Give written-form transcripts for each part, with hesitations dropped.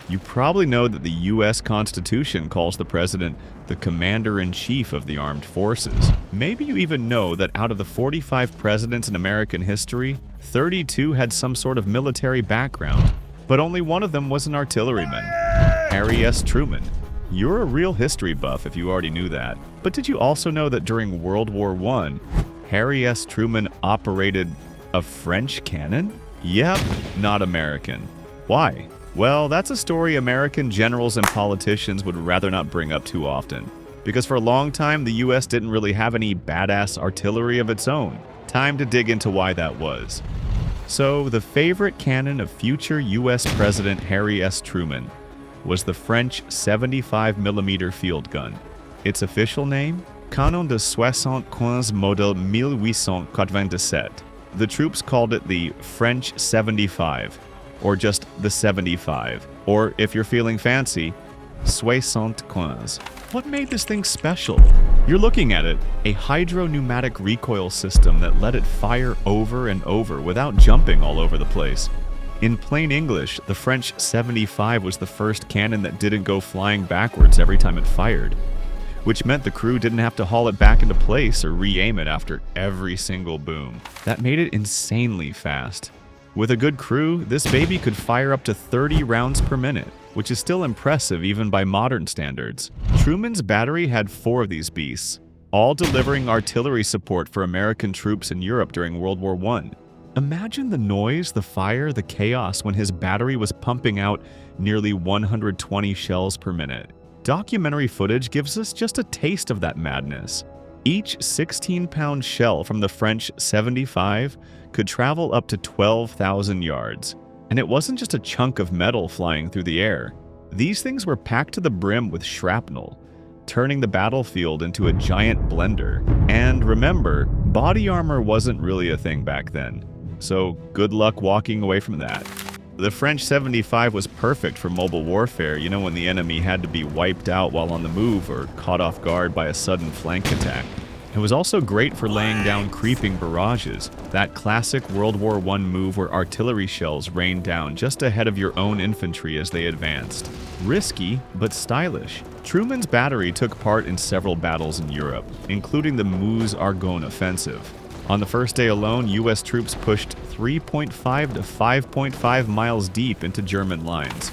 You probably know that the US Constitution calls the president the commander-in-chief of the armed forces. Maybe you even know that out of the 45 presidents in American history, 32 had some sort of military background, but only one of them was an artilleryman, Harry S. Truman. You're a real history buff if you already knew that. But did you also know that during World War I, Harry S. Truman operated a French cannon? Yep, not American. Why? Well, that's a story American generals and politicians would rather not bring up too often. Because for a long time, the US didn't really have any badass artillery of its own. Time to dig into why that was. So, the favorite cannon of future US President Harry S. Truman was the French 75mm field gun. Its official name? Canon de 75 modèle 1897. The troops called it the French 75, or just the 75, or if you're feeling fancy, 75. What made this thing special? You're looking at it, a hydro-pneumatic recoil system that let it fire over and over without jumping all over the place. In plain English, the French 75 was the first cannon that didn't go flying backwards every time it fired, which meant the crew didn't have to haul it back into place or re-aim it after every single boom. That made it insanely fast. With a good crew, this baby could fire up to 30 rounds per minute, which is still impressive even by modern standards. Truman's battery had 4 of these beasts, all delivering artillery support for American troops in Europe during World War I. Imagine the noise, the fire, the chaos when his battery was pumping out nearly 120 shells per minute. Documentary footage gives us just a taste of that madness. Each 16-pound shell from the French 75 could travel up to 12,000 yards. And it wasn't just a chunk of metal flying through the air. These things were packed to the brim with shrapnel, turning the battlefield into a giant blender. And remember, body armor wasn't really a thing back then. So good luck walking away from that. The French 75 was perfect for mobile warfare, you know, when the enemy had to be wiped out while on the move or caught off guard by a sudden flank attack. It was also great for laying down creeping barrages, that classic World War I move where artillery shells rained down just ahead of your own infantry as they advanced. Risky, but stylish. Truman's battery took part in several battles in Europe, including the Meuse-Argonne offensive. On the first day alone, US troops pushed 3.5 to 5.5 miles deep into German lines,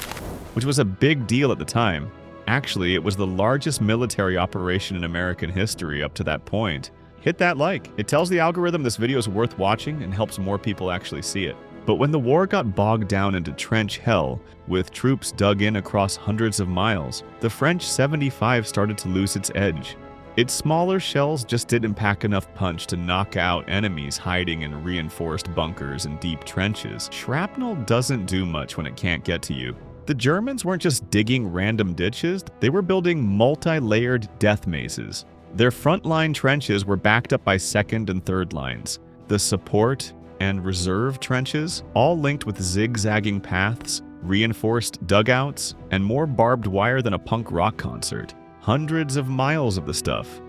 which was a big deal at the time. Actually, it was the largest military operation in American history up to that point. Hit that like. It tells the algorithm this video is worth watching and helps more people actually see it. But when the war got bogged down into trench hell, with troops dug in across hundreds of miles, the French 75 started to lose its edge. Its smaller shells just didn't pack enough punch to knock out enemies hiding in reinforced bunkers and deep trenches. Shrapnel doesn't do much when it can't get to you. The Germans weren't just digging random ditches, they were building multi-layered death mazes. Their frontline trenches were backed up by second and third lines. The support and reserve trenches, all linked with zigzagging paths, reinforced dugouts, and more barbed wire than a punk rock concert. Hundreds of miles of the stuff,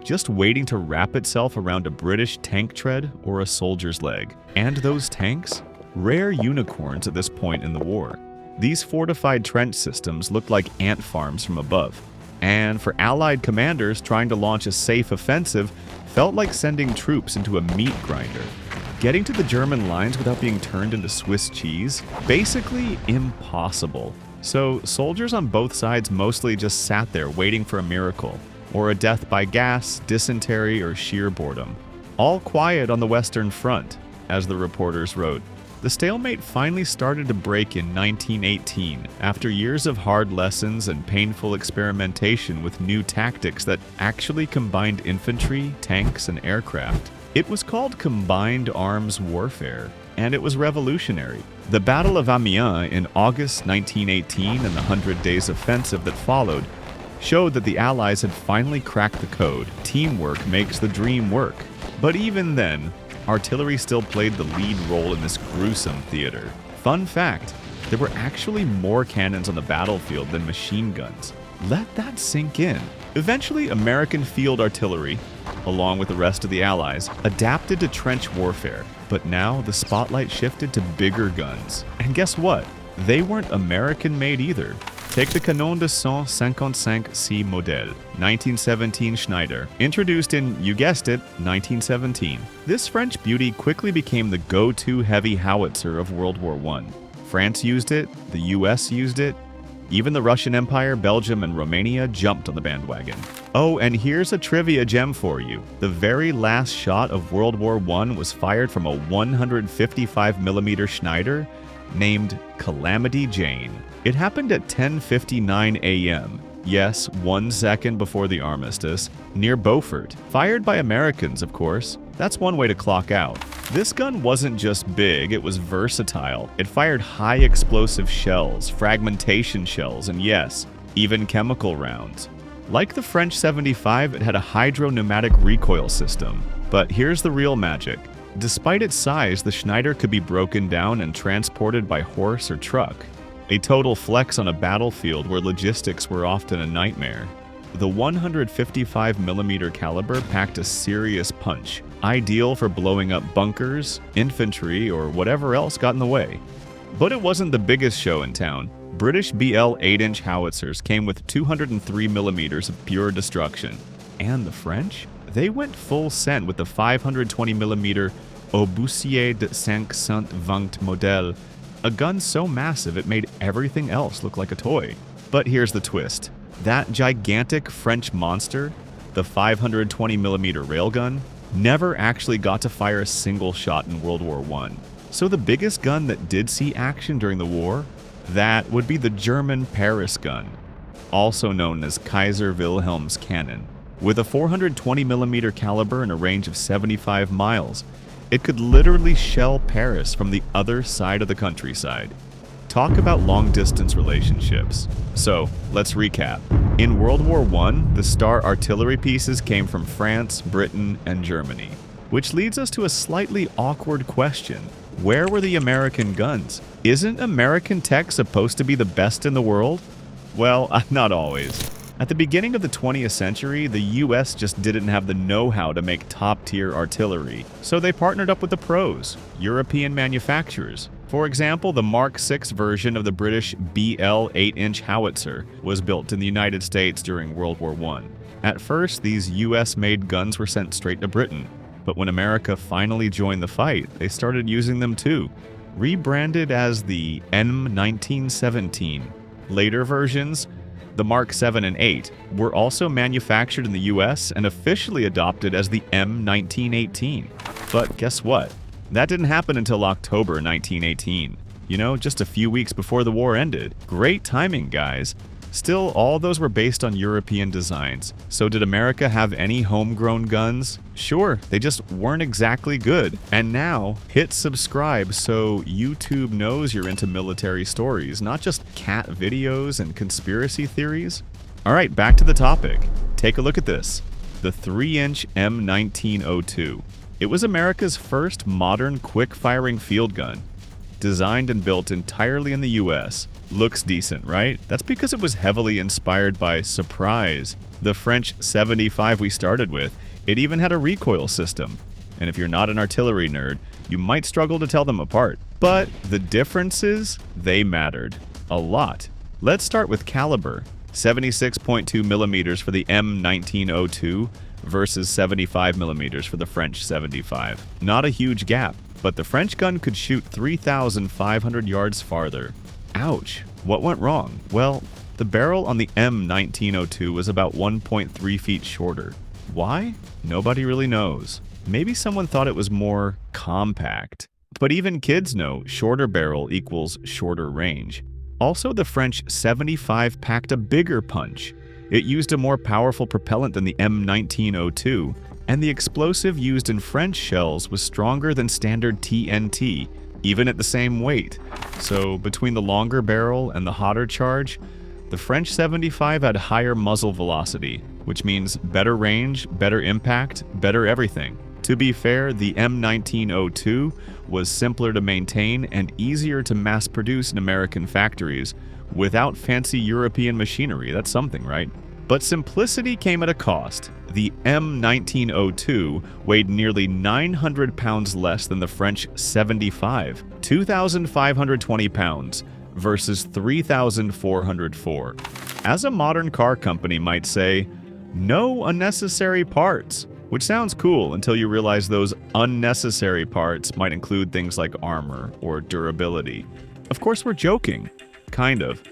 just waiting to wrap itself around a British tank tread or a soldier's leg. And those tanks? Rare unicorns at this point in the war. These fortified trench systems looked like ant farms from above. And for Allied commanders trying to launch a safe offensive, felt like sending troops into a meat grinder. Getting to the German lines without being turned into Swiss cheese? Basically impossible. So soldiers on both sides mostly just sat there waiting for a miracle, or a death by gas, dysentery, or sheer boredom. All quiet on the Western Front, as the reporters wrote. The stalemate finally started to break in 1918, after years of hard lessons and painful experimentation with new tactics that actually combined infantry, tanks, and aircraft. It was called combined arms warfare, and it was revolutionary. The Battle of Amiens in August 1918 and the 100 Days offensive that followed showed that the Allies had finally cracked the code. Teamwork makes the dream work. But even then, artillery still played the lead role in this gruesome theater. Fun fact, there were actually more cannons on the battlefield than machine guns. Let that sink in. Eventually, American field artillery, along with the rest of the Allies, adapted to trench warfare. But now the spotlight shifted to bigger guns. And guess what? they weren't American-made either. Take the Canon de 155C model, 1917 Schneider, introduced in, you guessed it, 1917. This French beauty quickly became the go-to heavy howitzer of World War I. France used it, the US used it, even the Russian Empire, Belgium, and Romania jumped on the bandwagon. Oh, and here's a trivia gem for you. The very last shot of World War I was fired from a 155mm Schneider named Calamity Jane. It happened at 10:59 a.m., yes, 1 second before the armistice, near Beaufort. Fired by Americans, of course. That's one way to clock out. This gun wasn't just big, it was versatile. It fired high explosive shells, fragmentation shells, and yes, even chemical rounds. Like the French 75, it had a hydro-pneumatic recoil system. But here's the real magic. Despite its size, the Schneider could be broken down and transported by horse or truck. A total flex on a battlefield where logistics were often a nightmare. The 155mm caliber packed a serious punch, ideal for blowing up bunkers, infantry, or whatever else got in the way. But it wasn't the biggest show in town. British BL 8-inch howitzers came with 203mm of pure destruction. And the French? They went full send with the 520mm Obusier de 520 model, a gun so massive it made everything else look like a toy. But here's the twist. That gigantic French monster, the 520mm railgun, never actually got to fire a single shot in World War I. So the biggest gun that did see action during the war, that would be the German Paris gun, also known as Kaiser Wilhelm's cannon. With a 420mm caliber and a range of 75 miles, it could literally shell Paris from the other side of the countryside. Talk about long-distance relationships. So, let's recap. In World War I, the star artillery pieces came from France, Britain, and Germany. Which leads us to a slightly awkward question. Where were the American guns? Isn't American tech supposed to be the best in the world? Well, not always. At the beginning of the 20th century, the US just didn't have the know-how to make top-tier artillery, so they partnered up with the pros, European manufacturers. For example, the Mark VI version of the British BL 8-inch howitzer was built in the United States during World War I. At first, these US-made guns were sent straight to Britain, but when America finally joined the fight, they started using them too, rebranded as the M1917. Later versions, the Mark 7 and 8, were also manufactured in the US and officially adopted as the M1918. But guess what? That didn't happen until October 1918. You know, just a few weeks before the war ended. Great timing, guys. Still, all those were based on European designs. So did America have any homegrown guns? Sure, they just weren't exactly good. And now, hit subscribe so YouTube knows you're into military stories, not just cat videos and conspiracy theories. Alright, back to the topic. Take a look at this. The 3-inch M1902. It was America's first modern quick-firing field gun. Designed and built entirely in the US. Looks decent, right? That's because it was heavily inspired by, surprise, the French 75 we started with. It even had a recoil system. And if you're not an artillery nerd, you might struggle to tell them apart. But the differences, they mattered. A lot. Let's start with caliber. 76.2mm for the M1902 versus 75mm for the French 75. Not a huge gap, but the French gun could shoot 3,500 yards farther. Ouch. What went wrong? Well, the barrel on the M1902 was about 1.3 feet shorter. Why? Nobody really knows. Maybe someone thought it was more compact. But even kids know shorter barrel equals shorter range. Also, the French 75 packed a bigger punch. It used a more powerful propellant than the M1902, and the explosive used in French shells was stronger than standard TNT, even at the same weight. So between the longer barrel and the hotter charge, the French 75 had higher muzzle velocity, which means better range, better impact, better everything. To be fair, the M1902 was simpler to maintain and easier to mass produce in American factories without fancy European machinery. That's something, right? But simplicity came at a cost. The M1902 weighed nearly 900 pounds less than the French 75, 2,520 pounds, versus 3,404. As a modern car company might say, no unnecessary parts, which sounds cool until you realize those unnecessary parts might include things like armor or durability. Of course, we're joking. Kind of.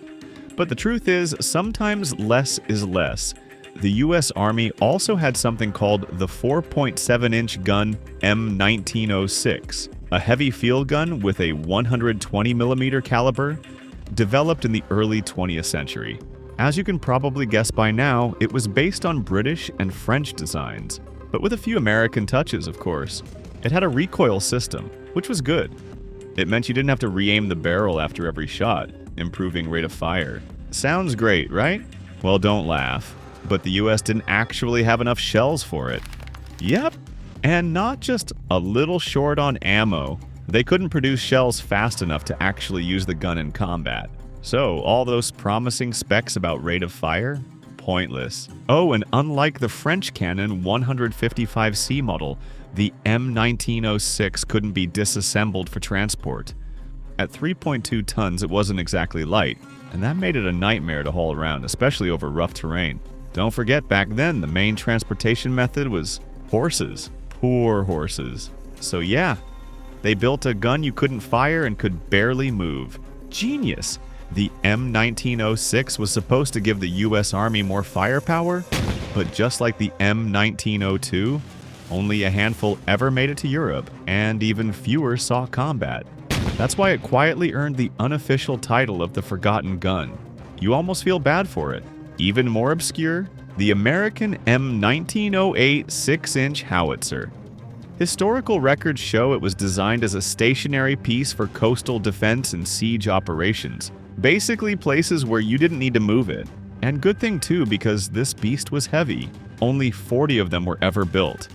But the truth is, sometimes less is less. The US Army also had something called the 4.7-inch gun M1906, a heavy field gun with a 120mm caliber, developed in the early 20th century. As you can probably guess by now, it was based on British and French designs, but with a few American touches, of course. It had a recoil system, which was good. It meant you didn't have to re-aim the barrel after every shot, improving rate of fire. Sounds great, right? Well, don't laugh. But the US didn't actually have enough shells for it. Yep. And not just a little short on ammo. They couldn't produce shells fast enough to actually use the gun in combat. So, all those promising specs about rate of fire? Pointless. Oh, and unlike the French cannon 155C model, the M1906 couldn't be disassembled for transport. At 3.2 tons, it wasn't exactly light, and that made it a nightmare to haul around, especially over rough terrain. Don't forget, back then, the main transportation method was horses. Poor horses. So yeah, they built a gun you couldn't fire and could barely move. Genius! The M1906 was supposed to give the US Army more firepower, but just like the M1902, only a handful ever made it to Europe, and even fewer saw combat. That's why it quietly earned the unofficial title of the Forgotten Gun. You almost feel bad for it. Even more obscure, the American M1908 6-inch howitzer. Historical records show it was designed as a stationary piece for coastal defense and siege operations. Basically places where you didn't need to move it. And good thing too, because this beast was heavy. Only 40 of them were ever built.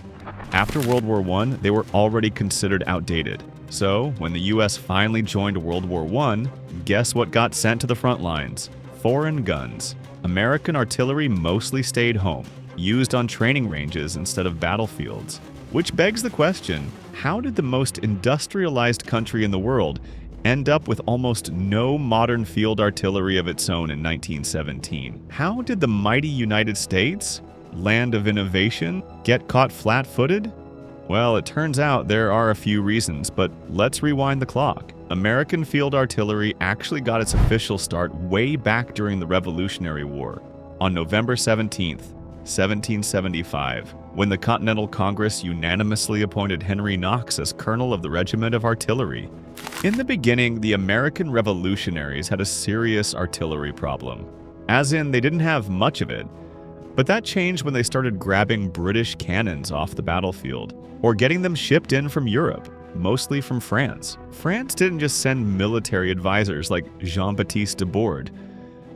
After World War I, they were already considered outdated. So, when the US finally joined World War I, guess what got sent to the front lines? Foreign guns. American artillery mostly stayed home, used on training ranges instead of battlefields. Which begs the question, how did the most industrialized country in the world end up with almost no modern field artillery of its own in 1917? How did the mighty United States, land of innovation, get caught flat-footed? Well, it turns out there are a few reasons, but let's rewind the clock. American field artillery actually got its official start way back during the Revolutionary War, on November 17th, 1775, when the Continental Congress unanimously appointed Henry Knox as colonel of the Regiment of Artillery. In the beginning, the American revolutionaries had a serious artillery problem, as in they didn't have much of it. But that changed when they started grabbing British cannons off the battlefield, or getting them shipped in from Europe, mostly from France. France didn't just send military advisors like Jean-Baptiste Debord.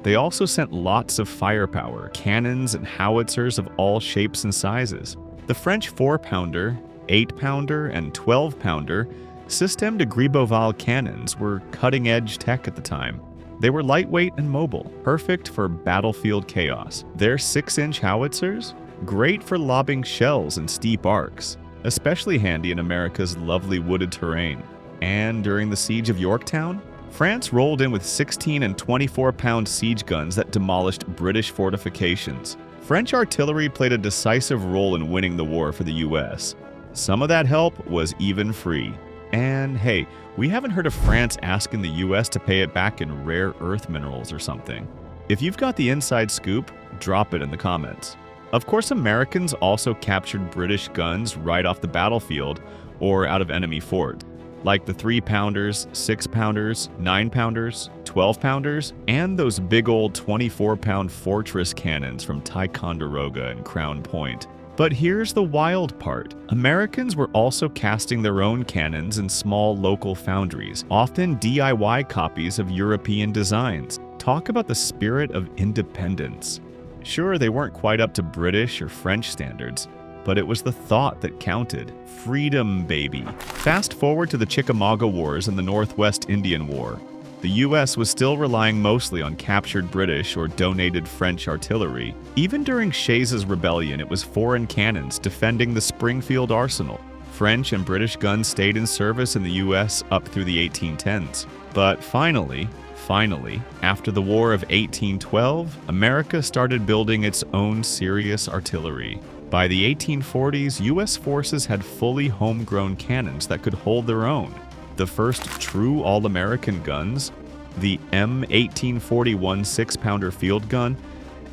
They also sent lots of firepower, cannons and howitzers of all shapes and sizes. The French 4-pounder, 8-pounder, and 12-pounder Système de Gribeauval cannons were cutting-edge tech at the time. They were lightweight and mobile, perfect for battlefield chaos. Their 6-inch howitzers? Great for lobbing shells in steep arcs, especially handy in America's lovely wooded terrain. And during the Siege of Yorktown, France rolled in with 16 and 24-pound siege guns that demolished British fortifications. French artillery played a decisive role in winning the war for the US. Some of that help was even free. And hey, we haven't heard of France asking the US to pay it back in rare earth minerals or something. If you've got the inside scoop, drop it in the comments. Of course, Americans also captured British guns right off the battlefield or out of enemy forts, like the 3-pounders, 6-pounders, 9-pounders, 12-pounders, and those big old 24-pound fortress cannons from Ticonderoga and Crown Point. But here's the wild part. Americans were also casting their own cannons in small local foundries, often DIY copies of European designs. Talk about the spirit of independence. Sure, they weren't quite up to British or French standards, but it was the thought that counted. Freedom, baby. Fast forward to the Chickamauga Wars and the Northwest Indian War. The US was still relying mostly on captured British or donated French artillery. Even during Shays's rebellion, it was foreign cannons defending the Springfield arsenal. French and British guns stayed in service in the US up through the 1810s. But finally, Finally, after the War of 1812, America started building its own serious artillery. By the 1840s, U.S. forces had fully homegrown cannons that could hold their own. The first true all-American guns, the M1841 6-pounder field gun,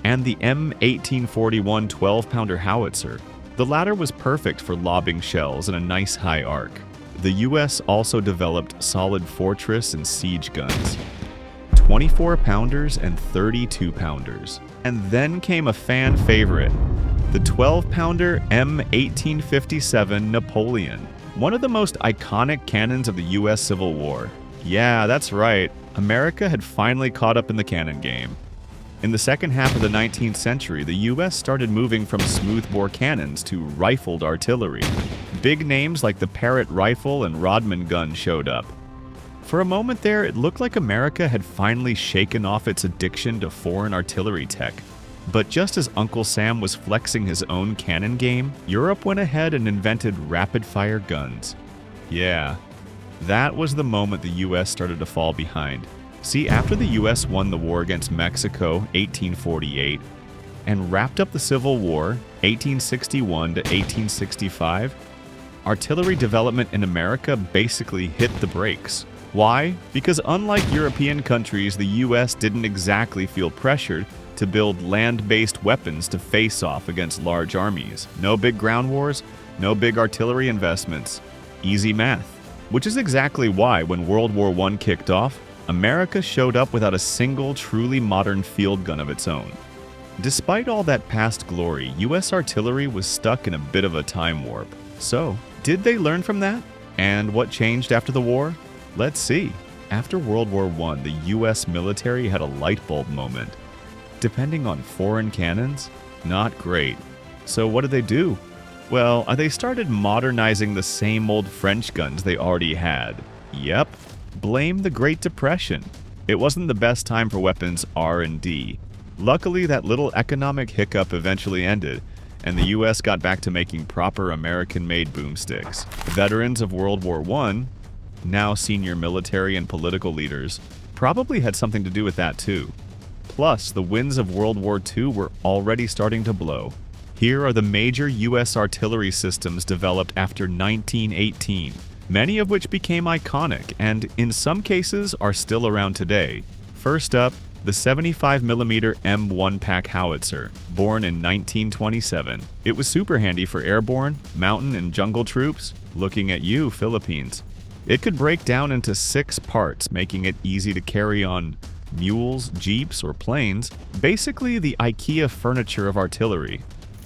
and the M1841 12-pounder howitzer. The latter was perfect for lobbing shells in a nice high arc. The U.S. also developed solid fortress and siege guns, 24-pounders and 32-pounders. And then came a fan favorite, the 12-pounder M1857 Napoleon, one of the most iconic cannons of the U.S. Civil War. Yeah, that's right, America had finally caught up in the cannon game. In the second half of the 19th century, the U.S. started moving from smoothbore cannons to rifled artillery. Big names like the Parrott rifle and Rodman gun showed up. For a moment there, it looked like America had finally shaken off its addiction to foreign artillery tech. But just as Uncle Sam was flexing his own cannon game, Europe went ahead and invented rapid-fire guns. Yeah, that was the moment the U.S. started to fall behind. See, after the U.S. won the war against Mexico, 1848, and wrapped up the Civil War, 1861 to 1865, artillery development in America basically hit the brakes. Why? Because unlike European countries, the U.S. didn't exactly feel pressured to build land-based weapons to face off against large armies. No big ground wars, no big artillery investments. Easy math. Which is exactly why, when World War I kicked off, America showed up without a single truly modern field gun of its own. Despite all that past glory, U.S. artillery was stuck in a bit of a time warp. So, did they learn from that? And what changed after the war? Let's see. After World War I, the U.S. military had a light bulb moment. Depending on foreign cannons? Not great. So what did they do? Well, they started modernizing the same old French guns they already had. Yep. Blame the Great Depression. It wasn't the best time for weapons R&D. Luckily, that little economic hiccup eventually ended, and the U.S. got back to making proper American-made boomsticks. Veterans of World War I, now senior military and political leaders, probably had something to do with that too. Plus, the winds of World War II were already starting to blow. Here are the major U.S. artillery systems developed after 1918. Many of which became iconic and, in some cases, are still around today. First up, the 75mm M1 Pack Howitzer, born in 1927. It was super handy for airborne, mountain, and jungle troops. Looking at you, Philippines. It could break down into 6 parts, making it easy to carry on mules, jeeps, or planes. Basically, the IKEA furniture of artillery.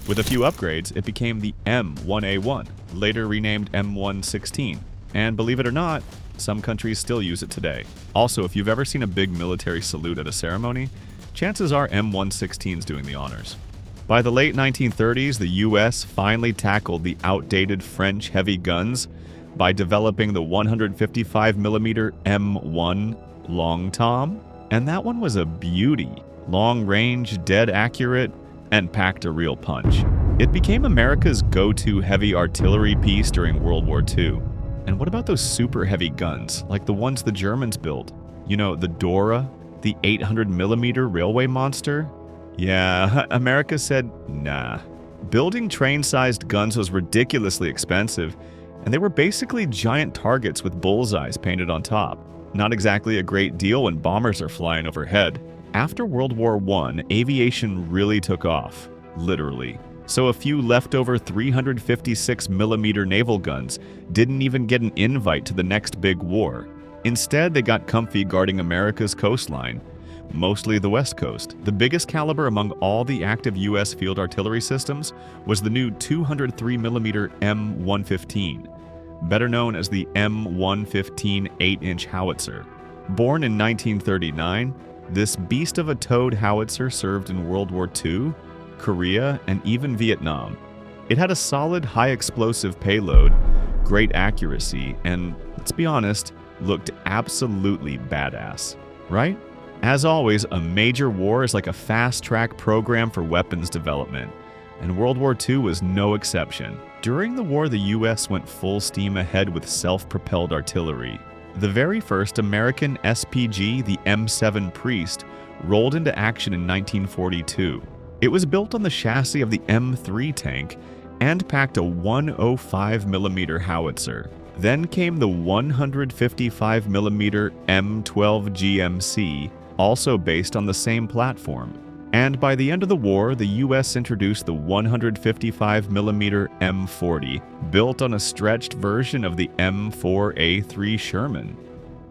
With a few upgrades, it became the M1A1, later renamed M116. And believe it or not, some countries still use it today. Also, if you've ever seen a big military salute at a ceremony, chances are M116's doing the honors. By the late 1930s, the US finally tackled the outdated French heavy guns by developing the 155mm M1 Long Tom. And that one was a beauty. Long range, dead accurate, and packed a real punch. It became America's go-to heavy artillery piece during World War II. And what about those super heavy guns, like the ones the Germans built? You know, the Dora, the 800mm railway monster? Yeah, America said, nah. Building train-sized guns was ridiculously expensive, and they were basically giant targets with bullseyes painted on top. Not exactly a great deal when bombers are flying overhead. After World War I, aviation really took off, literally. So a few leftover 356mm naval guns didn't even get an invite to the next big war. Instead, they got comfy guarding America's coastline, mostly the West Coast. The biggest caliber among all the active U.S. field artillery systems was the new 203mm M115, better known as the M115 8-inch howitzer. Born in 1939, this beast of a towed howitzer served in World War II, Korea, and even Vietnam. It had a solid high-explosive payload, great accuracy, and, let's be honest, looked absolutely badass, right? As always, a major war is like a fast-track program for weapons development, and World War II was no exception. During the war, the U.S. went full steam ahead with self-propelled artillery. The very first American SPG, the M7 Priest, rolled into action in 1942. It was built on the chassis of the M3 tank and packed a 105mm howitzer. Then came the 155mm M12 GMC, also based on the same platform. And by the end of the war, the US introduced the 155mm M40, built on a stretched version of the M4A3 Sherman.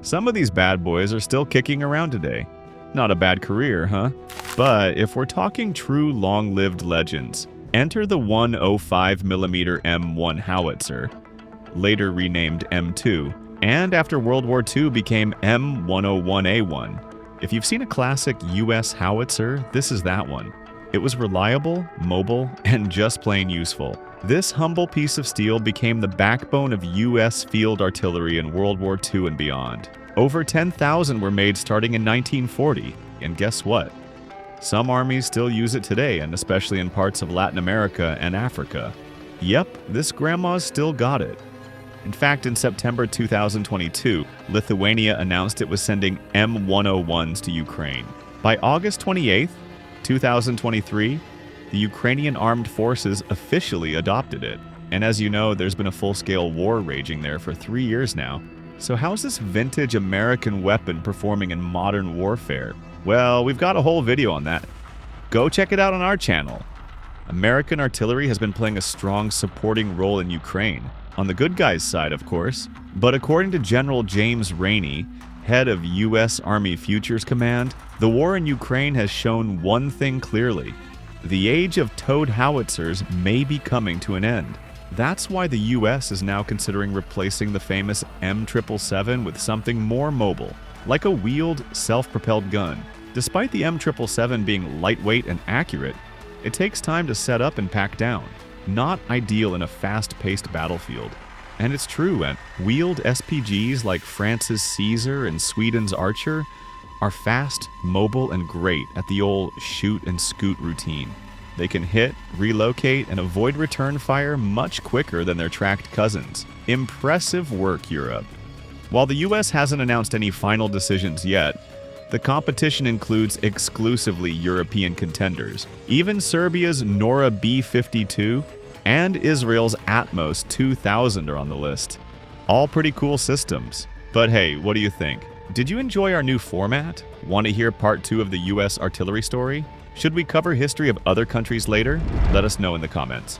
Some of these bad boys are still kicking around today. Not a bad career, huh? But if we're talking true long-lived legends, enter the 105mm M1 Howitzer, later renamed M2, and after World War II became M101A1. If you've seen a classic US howitzer, this is that one. It was reliable, mobile, and just plain useful. This humble piece of steel became the backbone of US field artillery in World War II and beyond. Over 10,000 were made starting in 1940, and guess what? Some armies still use it today, and especially in parts of Latin America and Africa. Yep, this grandma's still got it. In fact, in September 2022, Lithuania announced it was sending M101s to Ukraine. By August 28, 2023, the Ukrainian armed forces officially adopted it. And as you know, there's been a full-scale war raging there for 3 years now. So how's this vintage American weapon performing in modern warfare? Well, we've got a whole video on that. Go check it out on our channel. American artillery has been playing a strong supporting role in Ukraine. On the good guys' side, of course. But according to General James Rainey, head of U.S. Army Futures Command, the war in Ukraine has shown one thing clearly. The age of towed howitzers may be coming to an end. That's why the U.S. is now considering replacing the famous M777 with something more mobile, like a wheeled, self-propelled gun. Despite the M777 being lightweight and accurate, it takes time to set up and pack down. Not ideal in a fast-paced battlefield. And it's true, and wheeled SPGs like France's Caesar and Sweden's Archer are fast, mobile, and great at the old shoot and scoot routine. They can hit, relocate, and avoid return fire much quicker than their tracked cousins. Impressive work, Europe. While the US hasn't announced any final decisions yet, the competition includes exclusively European contenders. Even Serbia's Nora B-52 and Israel's Atmos 2000 are on the list. All pretty cool systems. But hey, what do you think? Did you enjoy our new format? Want to hear part 2 of the US artillery story? Should we cover history of other countries later? Let us know in the comments.